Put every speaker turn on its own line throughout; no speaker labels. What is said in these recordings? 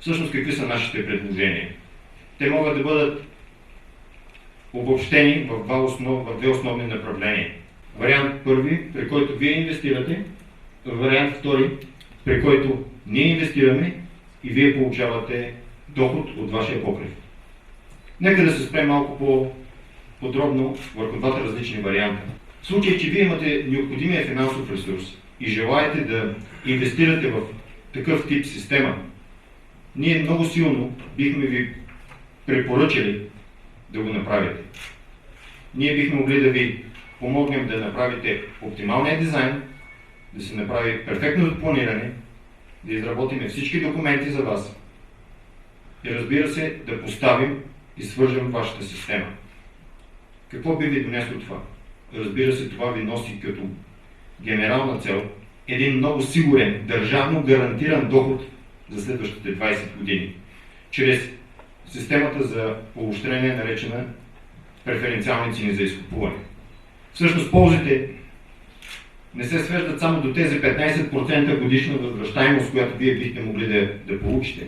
Всъщност какви са нашите предложения? Те могат да бъдат обобщени в две основни направления. Вариант първи, при който вие инвестирате, вариант втори, при който ние инвестираме и вие получавате доход от вашия покрив. Нека да се спрем малко по-подробно върху двата различни варианта. В случай, че вие имате необходимия финансов ресурс и желаете да инвестирате в такъв тип система, ние много силно бихме ви препоръчали да го направите. Ние бихме могли да ви помогнем да направите оптималния дизайн, да се направи перфектното планиране, да изработим всички документи за вас и разбира се да поставим и свържем вашата система. Какво би ви донесло това? Разбира се, това ви носи като генерална цел един много сигурен, държавно гарантиран доход за следващите 20 години, чрез системата за поощрение, наречена преференциални цени за изкупуване. Всъщност ползите не се свеждат само до тези 15% годишна възвръщаемост, която вие бихте могли да получите.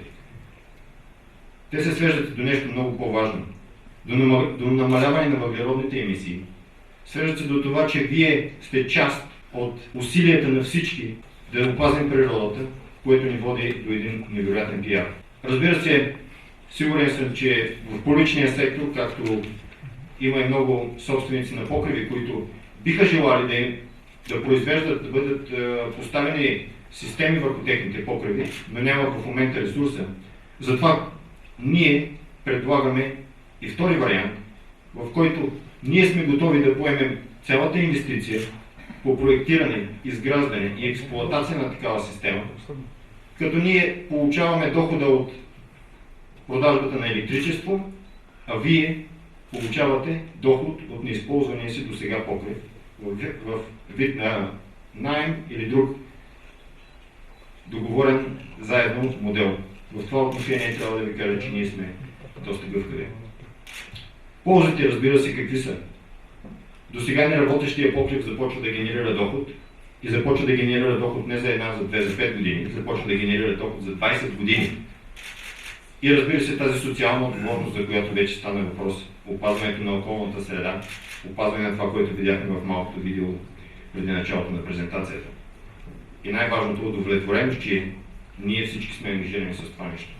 Те се свеждат до нещо много по-важно. До намаляване на въглеродните емисии. Свеждат се до това, че вие сте част от усилията на всички да опазим природата, което ни води до един невероятен пиар. Разбира се, сигурен съм, че в публичния сектор, както има и много собственици на покриви, които биха желали да произвеждат, да бъдат поставени системи върху техните покриви, но няма в момента ресурса. Затова ние предлагаме и втори вариант, в който ние сме готови да поемем цялата инвестиция по проектиране, изграждане и експлоатация на такава система, като ние получаваме дохода от продажбата на електричество, а вие получавате доход от неизползвания си до сега покрив в вид на наем или друг договорен заедно модел. В това отношение трябва да ви кажа, че ние сме доста гъвкави. Ползите, разбира се, какви са? До сега неработещия покрив започва да генерира доход и започва да генерира доход не за една, за две, за 5 години, започва да генерира доход за 20 години. И разбира се, тази социална отговорност, за която вече стана въпрос, опазването на околната среда, опазване на това, което видяхме в малкото видео преди началото на презентацията. И най-важното удовлетвореност, че ние всички сме ангажирани с това нещо.